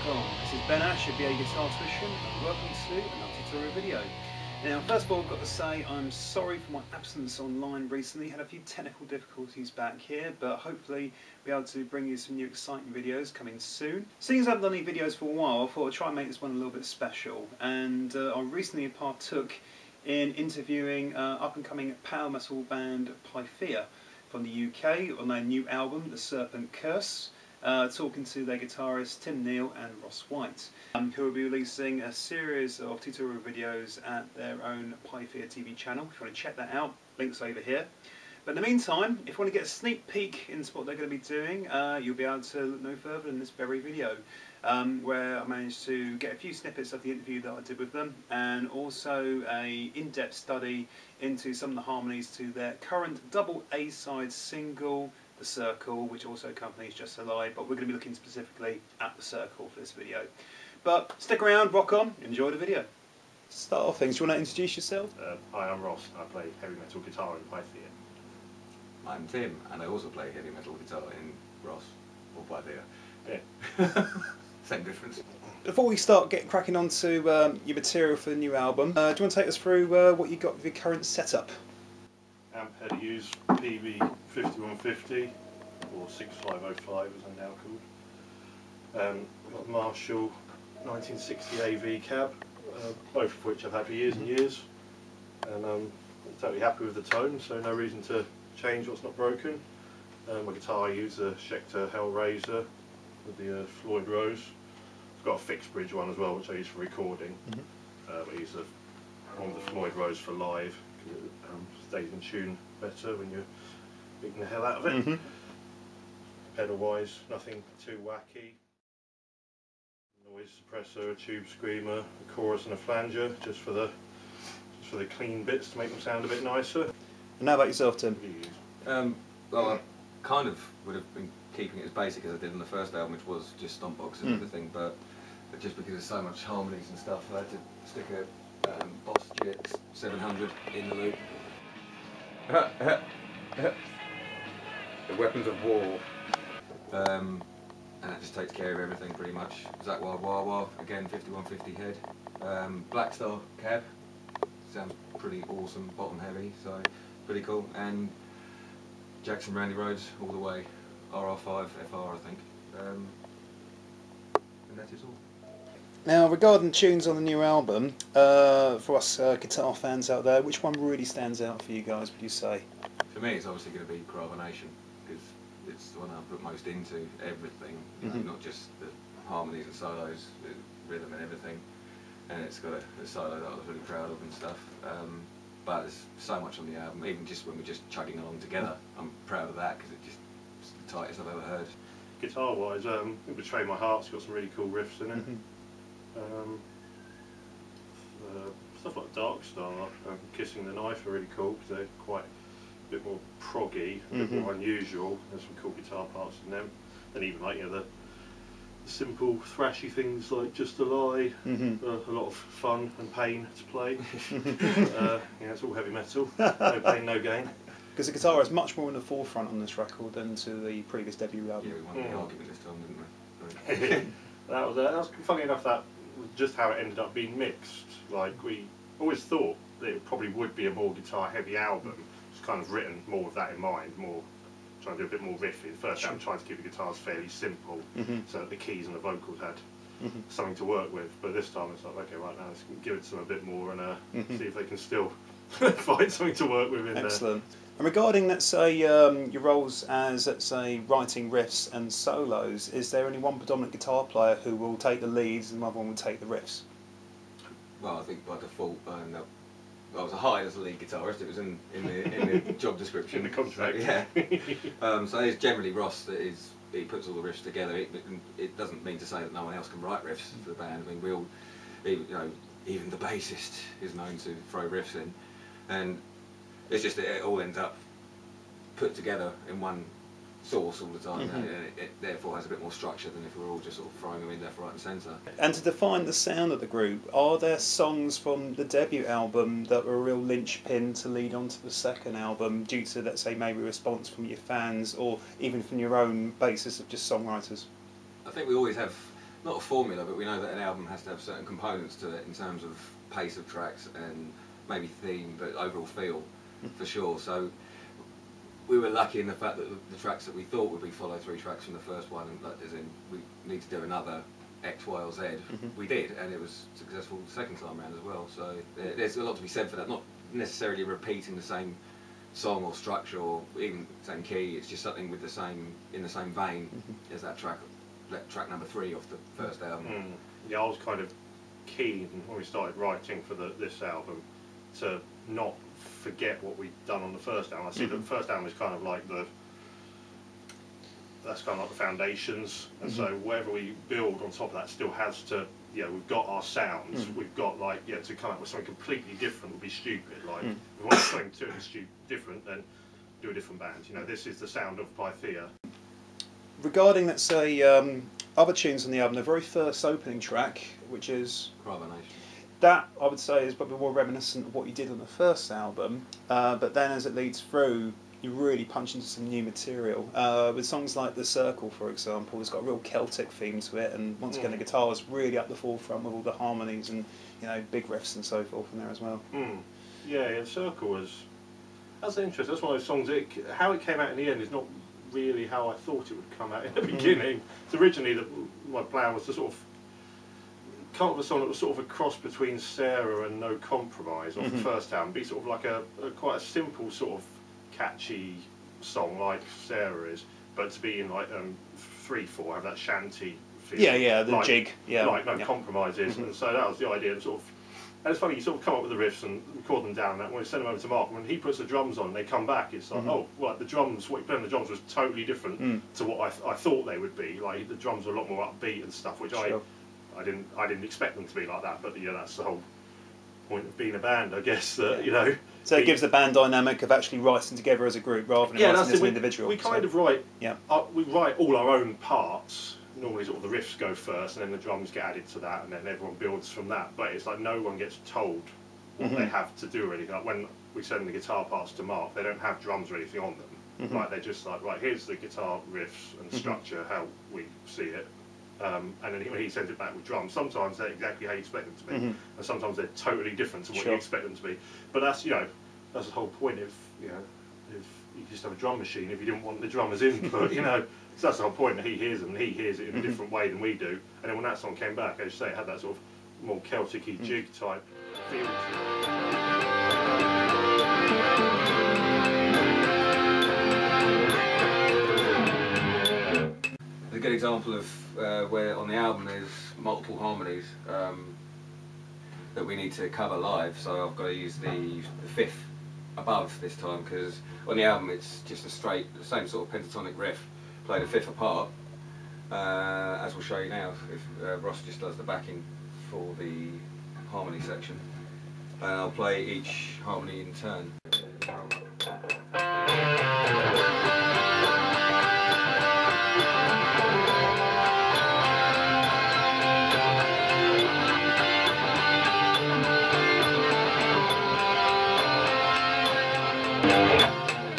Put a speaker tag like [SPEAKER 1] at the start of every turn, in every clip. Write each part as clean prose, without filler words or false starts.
[SPEAKER 1] Welcome, this is Ben Ash of BA Guitar Tuition and welcome to another tutorial video. Now first of all I've got to say I'm sorry for my absence online recently. Had a few technical difficulties back here, but hopefully be able to bring you some new exciting videos coming soon. Seeing as I haven't done any videos for a while, I thought I'd try and make this one a little bit special, and I recently partook in interviewing up and coming power metal band Pythia from the UK on their new album The Serpent Curse. Talking to their guitarist Tim Neal and Ross White, who will be releasing a series of tutorial videos at their own PYTHIATV channel. If you want to check that out, links over here. But in the meantime, if you want to get a sneak peek into what they're going to be doing, you'll be able to look no further than this very video, where I managed to get a few snippets of the interview that I did with them, and also a in-depth study into some of the harmonies to their current double A-side single, The Circle, which also accompanies Just a Lie, but we're going to be looking specifically at The Circle for this video. But stick around, rock on, enjoy the video. Start off things, do you want to introduce yourself?
[SPEAKER 2] Hi, I'm Ross, I play heavy metal guitar in Pythia.
[SPEAKER 3] I'm Tim, and I also play heavy metal guitar in Ross, or Pythia.
[SPEAKER 2] Yeah.
[SPEAKER 3] Same difference.
[SPEAKER 1] Before we start getting cracking onto your material for the new album, do you want to take us through what you got with your current setup?
[SPEAKER 2] Amp head I use PB5150, or 6505 as I'm now called. I've got Marshall 1960 AV cab, both of which I've had for years and years, and I'm totally happy with the tone, so no reason to change what's not broken. My guitar I use a Schecter Hellraiser with the Floyd Rose. I've got a fixed bridge one as well, which I use for recording. I use one with the Floyd Rose for live, because it stays in tune better when you're beating the hell out of it. Pedal wise, nothing too wacky. Noise suppressor, a tube screamer, a chorus and a flanger, just for the clean bits to make them sound a bit nicer.
[SPEAKER 1] And how about yourself, Tim?
[SPEAKER 3] Well, I kind of would have been keeping it as basic as I did on the first album, which was just stomp boxes and everything, but just because there's so much harmonies and stuff, I had to stick a Boss GX 700 in the loop. The Weapons of War. And that just takes care of everything pretty much. Zach Wild Wah Wah, again 5150 head. Black Star cab, sounds pretty awesome, bottom heavy, so pretty cool. And Jackson Randy Rhodes all the way, RR5 FR I think. And that is all.
[SPEAKER 1] Now regarding tunes on the new album, for us guitar fans out there, which one really stands out for you guys, would you say?
[SPEAKER 3] For me it's obviously going to be Carbonation, because it's the one I put most into everything, you know, not just the harmonies and solos, the rhythm and everything, and it's got a solo that I was really proud of and stuff, but there's so much on the album, even just when we're just chugging along together, I'm proud of that because it's the tightest I've ever heard. Guitar
[SPEAKER 2] wise, Betray My Heart's got some really cool riffs in it. Stuff like Dark Star and Kissing the Knife are really cool because they're quite a bit more proggy, a bit more unusual. There's some cool guitar parts in them, and even like the simple thrashy things like Just a Lie, a lot of fun and pain to play. It's all heavy metal, no pain, no gain.
[SPEAKER 1] Because the guitar is much more in the forefront on this record than to the previous debut album.
[SPEAKER 3] Yeah, we won the argument this time, didn't we?
[SPEAKER 2] That was funny enough, that was just how it ended up being mixed. Like, we always thought that it probably would be a more guitar heavy album. It's kind of written more with that in mind, more trying to do a bit more riffy. The first album trying to keep the guitars fairly simple, so that the keys and the vocals had something to work with. But this time it's like, okay, right now let's give it to them a bit more and see if they can still find something to work with in there.
[SPEAKER 1] Excellent. And regarding, let's say, your roles as, let's say, writing riffs and solos, is there any one predominant guitar player who will take the leads and the other one will take the riffs?
[SPEAKER 3] Well, I think by default, I was hired as a lead guitarist. It was in the job description.
[SPEAKER 2] In the contract.
[SPEAKER 3] Yeah. So it's generally Ross that he puts all the riffs together. It doesn't mean to say that no one else can write riffs for the band. I mean, even the bassist is known to throw riffs in, and it's just that it all ends up put together in one source all the time, and it therefore has a bit more structure than if we were all just sort of throwing them in left, right and centre. And
[SPEAKER 1] to define the sound of the group, are there songs from the debut album that were a real linchpin to lead on to the second album due to, let's say, maybe response from your fans or even from your own basis of just songwriters?
[SPEAKER 3] I think we always have not a formula, but we know that an album has to have certain components to it in terms of pace of tracks and maybe theme, but overall feel for sure. So we were lucky in the fact that the tracks that we thought would be follow-through tracks from the first one, and as in we need to do another X, Y or Z, we did, and it was successful the second time around as well. So there's a lot to be said for that. Not necessarily repeating the same song or structure or even same key. It's just something with the same in the same vein as that track number 3 off the first album.
[SPEAKER 2] Yeah, I was kind of keen when we started writing for this album to not forget what we'd done on the first album. I see the first album is kind of like that's kind of like the foundations, and so whatever we build on top of that still has to, we've got our sounds, we've got like, to come up with something completely different would be stupid. Like, if we want something totally different, then do a different band. This is the sound of Pythia.
[SPEAKER 1] Regarding, let's say, other tunes on the album, the very first opening track, which is
[SPEAKER 3] Carbonation.
[SPEAKER 1] That, I would say, is probably more reminiscent of what you did on the first album, but then as it leads through, you really punch into some new material. With songs like The Circle, for example, it's got a real Celtic theme to it, and once again the guitar is really at the forefront with all the harmonies and big riffs and so forth in there as well.
[SPEAKER 2] Yeah, The Circle that's interesting. That's one of those songs. How it came out in the end is not really how I thought it would come out in the beginning. So originally my plan was to sort of come up with a song that was sort of a cross between Sarah and No Compromise off the first album, be sort of like quite a simple sort of catchy song like Sarah is, but to be in like 3/4, have that shanty feel.
[SPEAKER 1] Yeah, the
[SPEAKER 2] like,
[SPEAKER 1] jig. Yeah,
[SPEAKER 2] like No Compromise is, and so that was the idea. Sort of, and it's funny, you sort of come up with the riffs and record them down. And when we send them over to Mark, when he puts the drums on, they come back. It's like, oh, well, the drums, what you played on the drums was totally different to what I thought they would be. Like the drums were a lot more upbeat and stuff, which I didn't expect them to be like that. But that's the whole point of being a band, I guess. That
[SPEAKER 1] So it gives the band dynamic of actually writing together as a group rather than writing as an individual.
[SPEAKER 2] We kind of write.
[SPEAKER 1] Yeah.
[SPEAKER 2] We write all our own parts. Normally, sort of the riffs go first, and then the drums get added to that, and then everyone builds from that. But it's like no one gets told what they have to do or anything. Like when we send the guitar parts to Mark, they don't have drums or anything on them. Like they're just like, right, here's the guitar riffs and structure, how we see it. And then when he sends it back with drums, sometimes they're exactly how you expect them to be, and sometimes they're totally different to what you expect them to be. But that's that's the whole point. If you just have a drum machine, if you didn't want the drummer's input, so that's the whole point. That he hears them, and he hears it in a different way than we do. And then when that song came back, as you say, it had that sort of more Celtic-y jig type feel to it.
[SPEAKER 3] A good example of where on the album there's multiple harmonies that we need to cover live, so I've got to use the fifth above this time, because on the album it's just the same sort of pentatonic riff played a fifth apart, as we'll show you now if Ross just does the backing for the harmony section, and I'll play each harmony in turn.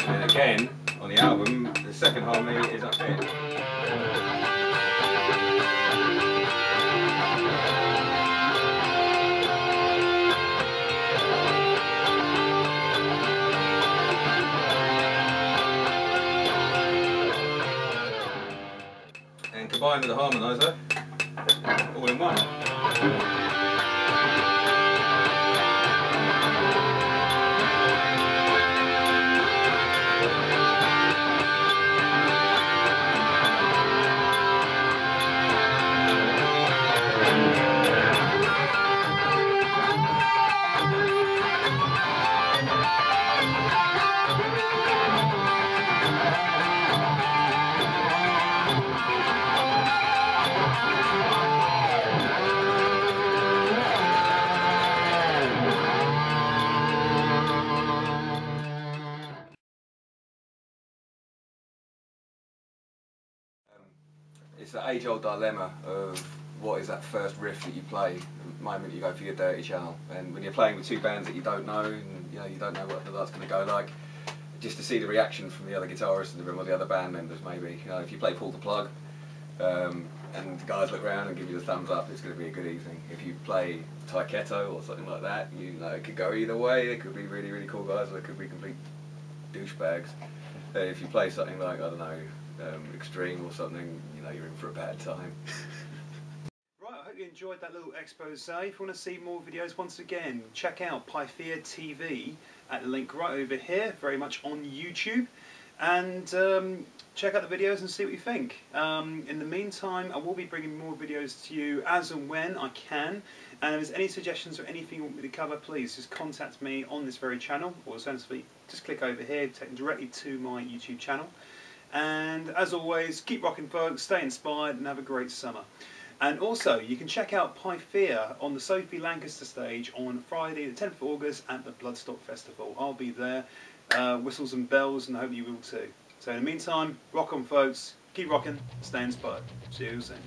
[SPEAKER 3] And again, on the album, the second harmony is up here. And combined with the harmonizer, all in one. It's the age-old dilemma of what is that first riff that you play the moment you go for your dirty channel, and when you're playing with two bands that you don't know, and you don't know what that's going to go like, just to see the reaction from the other guitarists in the room or the other band members maybe. If you play Pull the Plug, and the guys look around and give you the thumbs up, it's going to be a good evening. If you play Taiketo or something like that, you know, it could go either way. They could be really, really cool guys, or they could be complete douchebags. If you play something like, I don't know, Extreme or something, you know, you're in for a bad time.
[SPEAKER 1] Right, I hope you enjoyed that little expose. If you want to see more videos, once again, check out PYTHIATV at the link right over here, very much on YouTube. And check out the videos and see what you think. In the meantime, I will be bringing more videos to you as and when I can. And if there's any suggestions or anything you want me to cover, please just contact me on this very channel, or essentially just click over here, take directly to my YouTube channel. And as always, keep rocking folks, stay inspired and have a great summer. And also, you can check out Pythia on the Sophie Lancaster stage on Friday the 10th of August at the Bloodstock Festival. I'll be there, whistles and bells, and I hope you will too. So in the meantime, rock on folks, keep rocking, stay inspired. See you soon.